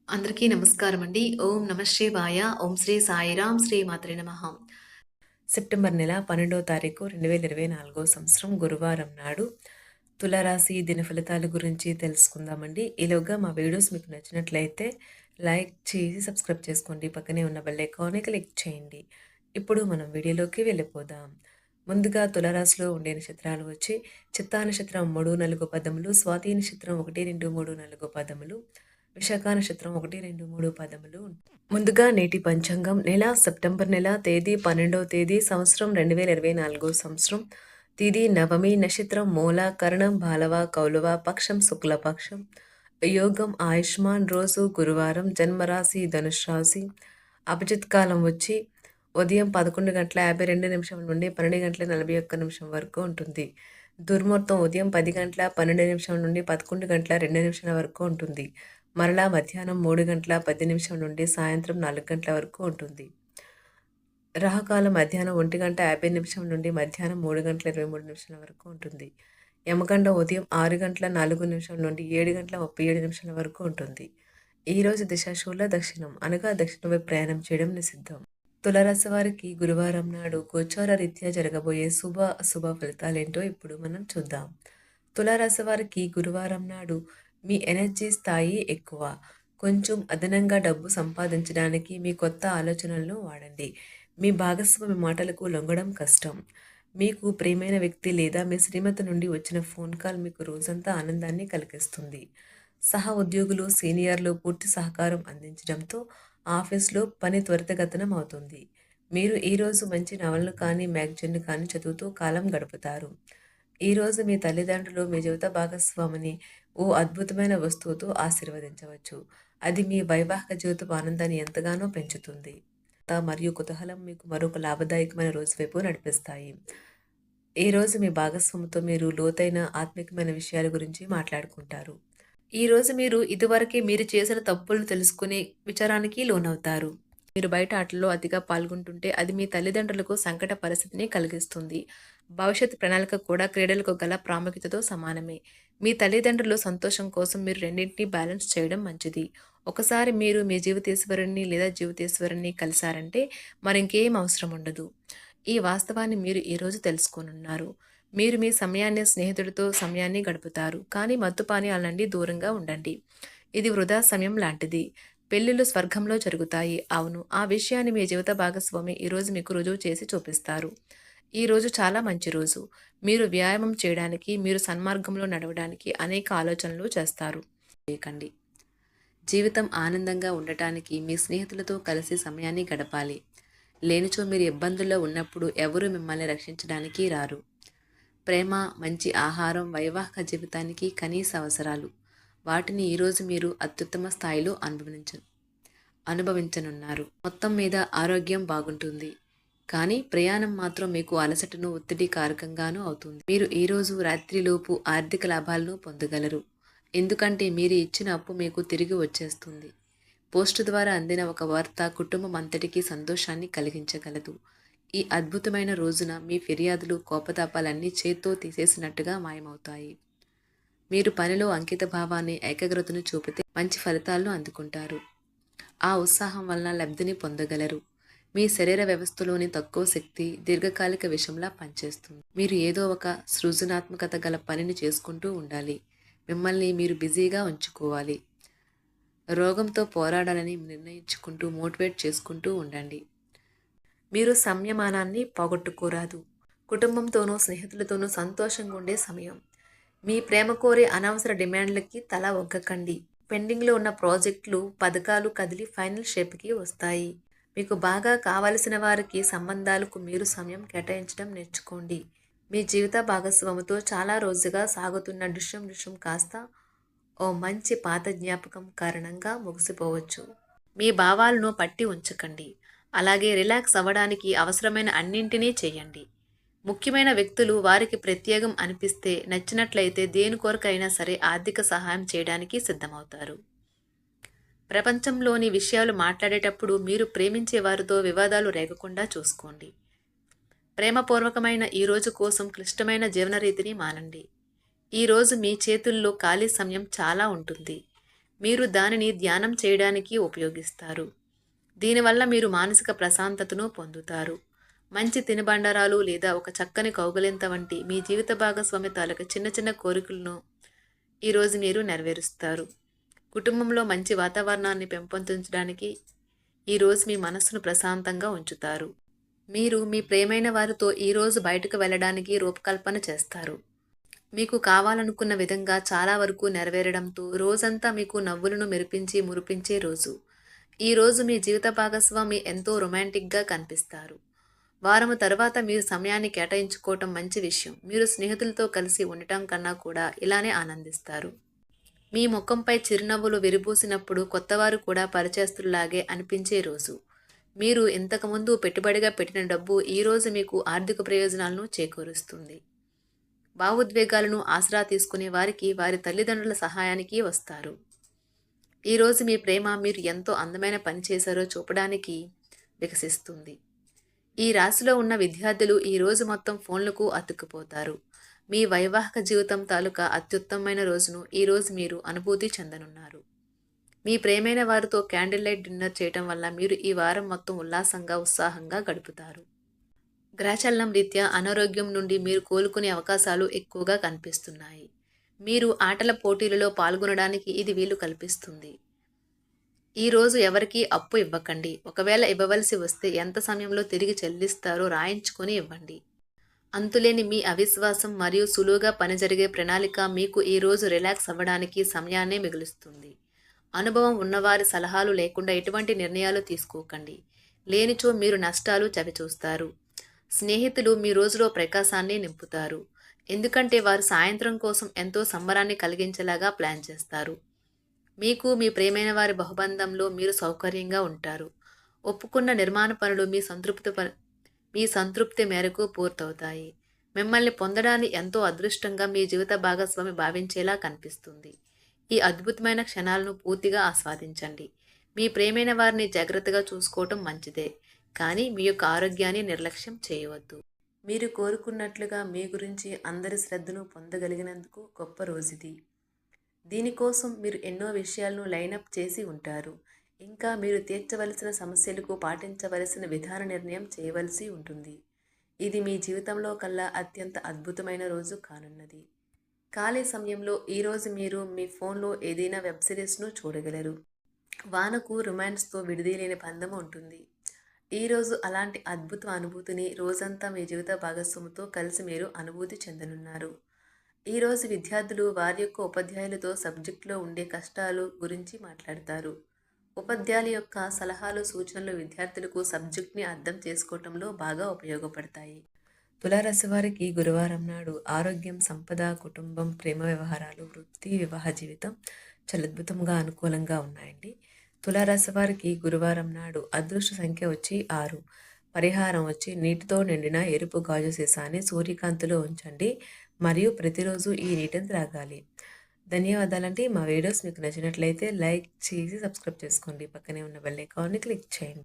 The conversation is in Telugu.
అందరికీ నమస్కారం అండి. ఓం నమ శివాయ. ఓం శ్రీ సాయిరాం శ్రీ మాత్రే నమః. సెప్టెంబర్ నెల 12వ తారీఖు 2024 సంవత్సరం గురువారం నాడు తులారాశి దిన ఫలితాల గురించి తెలుసుకుందామండి. ఈలోగా మా వీడియోస్ మీకు నచ్చినట్లయితే లైక్ చేసి సబ్స్క్రైబ్ చేసుకోండి. పక్కనే ఉన్న బెల్ ఐకాన్ని క్లిక్ చేయండి. ఇప్పుడు మనం వీడియోలోకి వెళ్ళిపోదాం. ముందుగా తులారాశిలో ఉండే నక్షత్రాలు వచ్చి చిత్తా నక్షత్రం 3, 4 పదములు, స్వాతి నక్షత్రం 1, 2, 3, 4 పదములు, విశాఖ నక్షత్రం 1, 2, 3 పదములు. ముందుగా నేటి పంచాంగం నెల సెప్టెంబర్ నెల తేదీ 12వ తేదీ సంవత్సరం 2024 సంవత్సరం తిథి నవమి నక్షత్రం మూల కరణం బాలవ కౌలవ పక్షం శుక్లపక్షం యోగం ఆయుష్మాన్ రోజు గురువారం జన్మరాశి ధనుష్ రాశి అభిజిత్ కాలం వచ్చి ఉదయం 11:52 నుండి 12:41 వరకు ఉంటుంది. దుర్ముహూర్తం ఉదయం 10:12 నుండి 11:02 వరకు ఉంటుంది. మరలా మధ్యాహ్నం 3:10 నుండి సాయంత్రం 4 వరకు ఉంటుంది. రాహుకాలం మధ్యాహ్నం 1:50 నుండి మధ్యాహ్నం 3:23 వరకు ఉంటుంది. యమగండం ఉదయం 6:04 నుండి 7:37 వరకు ఉంటుంది. ఈరోజు దిశాశూల దక్షిణం అనగా దక్షిణ వైపు ప్రయాణం చేయడం నిషిద్ధం. తులారాశి వారికి గురువారం నాడు గోచార రీత్యా జరగబోయే శుభ అశుభ ఫలితాలేంటో ఇప్పుడు మనం చూద్దాం. తులారాశి వారికి గురువారం నాడు మీ ఎనర్జీ స్థాయి ఎక్కువ. కొంచెం అదనంగా డబ్బు సంపాదించడానికి మీ కొత్త ఆలోచనలను వాడండి. మీ భాగస్వామి మాటలకు లొంగడం కష్టం. మీకు ప్రియమైన వ్యక్తి లేదా మీ శ్రీమతి నుండి వచ్చిన ఫోన్ కాల్ మీకు రోజంతా ఆనందాన్ని కలిగిస్తుంది. సహ ఉద్యోగులు సీనియర్లు పూర్తి సహకారం అందించడంతో ఆఫీస్లో పని త్వరితగతనం అవుతుంది. మీరు ఈరోజు మంచి నవలను కానీ మ్యాగజైన్ను కానీ చదువుతూ కాలం గడుపుతారు. ఈరోజు మీ తల్లిదండ్రులు మీ జీవిత భాగస్వామిని ఓ అద్భుతమైన వస్తువుతో ఆశీర్వదించవచ్చు. అది మీ వైవాహిక జీవితపు ఆనందాన్ని ఎంతగానో పెంచుతుంది. మరియు కుతూహలం మీకు మరొక లాభదాయకమైన రోజు వైపు నడిపిస్తాయి. ఈరోజు మీ భాగస్వామితో మీరు లోతైన ఆత్మికమైన విషయాల గురించి మాట్లాడుకుంటారు. ఈరోజు మీరు ఇదివరకే మీరు చేసిన తప్పులను తెలుసుకునే విచారానికి లోనవుతారు. మీరు బయట ఆటల్లో అతిగా పాల్గొంటుంటే అది మీ తల్లిదండ్రులకు సంకట పరిస్థితిని కలిగిస్తుంది. భవిష్యత్ ప్రణాళిక కూడా క్రీడలకు గల ప్రాముఖ్యతతో సమానమే. మీ తల్లిదండ్రుల సంతోషం కోసం మీరు రెండింటినీ బ్యాలెన్స్ చేయడం మంచిది. ఒకసారి మీరు మీ జీవితేశ్వరుణ్ణి లేదా జీవితేశ్వరుణ్ణి కలిశారంటే మరింకేం అవసరం ఉండదు. ఈ వాస్తవాన్ని మీరు ఈరోజు తెలుసుకోనున్నారు. మీరు మీ సమయాన్ని స్నేహితుడితో సమయాన్ని గడుపుతారు. కానీ మత్తుపానీయాల నుండి దూరంగా ఉండండి. ఇది వృధా సమయం లాంటిది. పెళ్లిళ్ళు స్వర్గంలో జరుగుతాయి. అవును, ఆ విషయాన్ని మీ జీవిత భాగస్వామి ఈరోజు మీకు రుజువు చేసి చూపిస్తారు. ఈ రోజు చాలా మంచి రోజు. మీరు వ్యాయామం చేయడానికి, మీరు సన్మార్గంలో నడవడానికి అనేక ఆలోచనలు చేస్తారు. చేయకండి. జీవితం ఆనందంగా ఉండటానికి మీ స్నేహితులతో కలిసి సమయాన్ని గడపాలి. లేనిచో మీరు ఇబ్బందుల్లో ఉన్నప్పుడు ఎవరూ మిమ్మల్ని రక్షించడానికి రారు. ప్రేమ, మంచి ఆహారం వైవాహిక జీవితానికి కనీస అవసరాలు. వాటిని ఈరోజు మీరు అత్యుత్తమ స్థాయిలో అనుభవించనున్నారు. మొత్తం మీద ఆరోగ్యం బాగుంటుంది. కానీ ప్రయాణం మాత్రం మీకు అలసటను ఒత్తిడి కారకంగానూ అవుతుంది. మీరు ఈరోజు రాత్రిలోపు ఆర్థిక లాభాలను పొందగలరు. ఎందుకంటే మీరు ఇచ్చిన అప్పు మీకు తిరిగి వచ్చేస్తుంది. పోస్టు ద్వారా అందిన ఒక వార్త కుటుంబం అంతటికీ సంతోషాన్ని కలిగించగలదు. ఈ అద్భుతమైన రోజున మీ ఫిర్యాదులు, కోపతాపాలన్నీ చేత్తో తీసేసినట్టుగా మాయమవుతాయి. మీరు పనిలో అంకిత భావాన్ని, ఏకాగ్రతను చూపితే మంచి ఫలితాలను అందుకుంటారు. ఆ ఉత్సాహం వలన లబ్ధిని పొందగలరు. మీ శరీర వ్యవస్థలోని తక్కువ శక్తి దీర్ఘకాలిక విషంలా పనిచేస్తుంది. మీరు ఏదో ఒక సృజనాత్మకత గల పనిని చేసుకుంటూ ఉండాలి. మిమ్మల్ని మీరు బిజీగా ఉంచుకోవాలి. రోగంతో పోరాడాలని నిర్ణయించుకుంటూ మోటివేట్ చేసుకుంటూ ఉండండి. మీరు సంయమనాన్ని పోగొట్టుకోరాదు. కుటుంబంతోనూ స్నేహితులతోనూ సంతోషంగా ఉండే సమయం. మీ ప్రేమ కోరే అనవసర డిమాండ్లకి తల ఒగ్గకండి. పెండింగ్లో ఉన్న ప్రాజెక్టులు, పథకాలు కదిలి ఫైనల్ షేప్కి వస్తాయి. మీకు బాగా కావలసిన వారికి సంబంధాలకు మీరు సమయం కేటాయించడం నేర్చుకోండి. మీ జీవిత భాగస్వామితో చాలా రోజుగా సాగుతున్న డిష్యం కాస్త ఓ మంచి పాత జ్ఞాపకం కారణంగా ముగిసిపోవచ్చు. మీ భావాలను పట్టి ఉంచకండి. అలాగే రిలాక్స్ అవ్వడానికి అవసరమైన అన్నింటినీ చేయండి. ముఖ్యమైన వ్యక్తులు వారికి ప్రత్యేకం అనిపిస్తే, నచ్చినట్లయితే దేని కొరకైనా సరే ఆర్థిక సహాయం చేయడానికి సిద్ధమవుతారు. ప్రపంచంలోని విషయాలు మాట్లాడేటప్పుడు మీరు ప్రేమించే వారితో వివాదాలు రేగకుండా చూసుకోండి. ప్రేమపూర్వకమైన ఈ రోజు కోసం క్లిష్టమైన జీవనరీతిని మానండి. ఈరోజు మీ చేతుల్లో ఖాళీ సమయం చాలా ఉంటుంది. మీరు దానిని ధ్యానం చేయడానికి ఉపయోగిస్తారు. దీనివల్ల మీరు మానసిక ప్రశాంతతను పొందుతారు. మంచి తినుబండారాలు లేదా ఒక చక్కని కౌగిలింత వంటి మీ జీవిత భాగస్వామి తాలూకా చిన్న చిన్న కోరికలను ఈరోజు మీరు నెరవేరుస్తారు. కుటుంబంలో మంచి వాతావరణాన్ని పెంపొందించడానికి ఈరోజు మీ మనస్సును ప్రశాంతంగా ఉంచుతారు. మీరు మీ ప్రియమైన వారితో ఈరోజు బయటకు వెళ్ళడానికి రూపకల్పన చేస్తారు. మీకు కావాలనుకున్న విధంగా చాలా వరకు నెరవేరడంతో రోజంతా మీకు నవ్వులను మురిపించే రోజు. ఈరోజు మీ జీవిత భాగస్వామి ఎంతో రొమాంటిక్గా కనిపిస్తారు. వారము తర్వాత మీరు సమయాన్ని కేటాయించుకోవటం మంచి విషయం. మీరు స్నేహితులతో కలిసి ఉండటం కన్నా కూడా ఇలానే ఆనందిస్తారు. మీ ముఖంపై చిరునవ్వులు విరిబూసినప్పుడు కొత్తవారు కూడా పరిచయస్తుల్లాగే అనిపించే రోజు. మీరు ఇంతకుముందు పెట్టుబడిగా పెట్టిన డబ్బు ఈరోజు మీకు ఆర్థిక ప్రయోజనాలను చేకూరుస్తుంది. భావోద్వేగాలను ఆసరా తీసుకునే వారికి వారి తల్లిదండ్రుల సహాయానికి వస్తారు. ఈరోజు మీ ప్రేమ మీరు ఎంతో అందమైన పని చేశారో చూపడానికి వికసిస్తుంది. ఈ రాశిలో ఉన్న విద్యార్థులు ఈరోజు మొత్తం ఫోన్లకు అతుక్కుపోతారు. మీ వైవాహిక జీవితం తాలూకా అత్యుత్తమమైన రోజును ఈరోజు మీరు అనుభూతి చెందనున్నారు. మీ ప్రేమైన వారితో క్యాండిల్ లైట్ డిన్నర్ చేయటం వల్ల మీరు ఈ వారం మొత్తం ఉత్సాహంగా గడుపుతారు. గ్రహచలనం రీత్యా అనారోగ్యం నుండి మీరు కోలుకునే అవకాశాలు ఎక్కువగా కనిపిస్తున్నాయి. మీరు ఆటల పోటీలలో పాల్గొనడానికి ఇది వీలు కల్పిస్తుంది. ఈరోజు ఎవరికీ అప్పు ఇవ్వకండి. ఒకవేళ ఇవ్వవలసి వస్తే ఎంత సమయంలో తిరిగి చెల్లిస్తారో రాయించుకొని ఇవ్వండి. అంతులేని మీ అవిశ్వాసం మరియు సులువుగా పని జరిగే ప్రణాళిక మీకు ఈరోజు రిలాక్స్ అవ్వడానికి సమయాన్నే మిగులుస్తుంది. అనుభవం ఉన్నవారి సలహాలు లేకుండా ఎటువంటి నిర్ణయాలు తీసుకోకండి. లేనిచో మీరు నష్టాలు చవిచూస్తారు. స్నేహితులు మీ రోజులో ప్రకాశాన్ని నింపుతారు. ఎందుకంటే వారు సాయంత్రం కోసం ఎంతో సంబరాన్ని కలిగించేలాగా ప్లాన్ చేస్తారు. మీకు మీ ప్రియమైన వారి బహుబంధంలో మీరు సౌకర్యంగా ఉంటారు. ఒప్పుకున్న నిర్మాణ పనులు మీ సంతృప్తి మేరకు పూర్తవుతాయి. మిమ్మల్ని పొందడాన్ని ఎంతో అదృష్టంగా మీ జీవిత భాగస్వామి భావించేలా కనిపిస్తుంది. ఈ అద్భుతమైన క్షణాలను పూర్తిగా ఆస్వాదించండి. మీ ప్రియమైన వారిని జాగ్రత్తగా చూసుకోవటం మంచిదే, కానీ మీ యొక్క ఆరోగ్యాన్ని నిర్లక్ష్యం చేయవద్దు. మీరు కోరుకున్నట్లుగా మీ గురించి అందరి శ్రద్ధను పొందగలిగినందుకు గొప్ప రోజుది. దీనికోసం మీరు ఎన్నో విషయాలను లైనప్ చేసి ఉంటారు. ఇంకా మీరు తీర్చవలసిన సమస్యలకు పాటించవలసిన విధాన నిర్ణయం చేయవలసి ఉంటుంది. ఇది మీ జీవితంలో కల్లా అత్యంత అద్భుతమైన రోజు కానున్నది. ఖాళీ సమయంలో ఈరోజు మీరు మీ ఫోన్లో ఏదైనా వెబ్ సిరీస్ను చూడగలరు. వానకు రొమాన్స్తో విడదీయలేని బంధం ఉంటుంది. ఈరోజు అలాంటి అద్భుత అనుభూతిని రోజంతా మీ జీవిత భాగస్వామితో కలిసి మీరు అనుభూతి చెందనున్నారు. ఈరోజు విద్యార్థులు వారి యొక్క ఉపాధ్యాయులతో సబ్జెక్టులో ఉండే కష్టాలు గురించి మాట్లాడతారు. ఉపాధ్యాయుల యొక్క సలహాలు సూచనలు విద్యార్థులకు సబ్జెక్ట్ని అర్థం చేసుకోవటంలో బాగా ఉపయోగపడతాయి. తులారాశి వారికి గురువారం నాడు ఆరోగ్యం, సంపద, కుటుంబం, ప్రేమ వ్యవహారాలు, వృత్తి, వివాహ జీవితం చాలా అద్భుతంగా అనుకూలంగా ఉన్నాయండి. తులారాశి వారికి గురువారం నాడు అదృష్ట సంఖ్య వచ్చి 6. పరిహారం వచ్చి నీటితో నిండిన ఎరుపు గాజు సీసాని సూర్యకాంతిలో ఉంచండి మరియు ప్రతిరోజు ఈ నీటిని త్రాగాలి. ధన్యవాదాలండి. మా వీడియోస్ మీకు నచ్చినట్లయితే లైక్ చేసి సబ్స్క్రైబ్ చేసుకోండి. పక్కనే ఉన్న బెల్ ఐకాన్ని క్లిక్ చేయండి.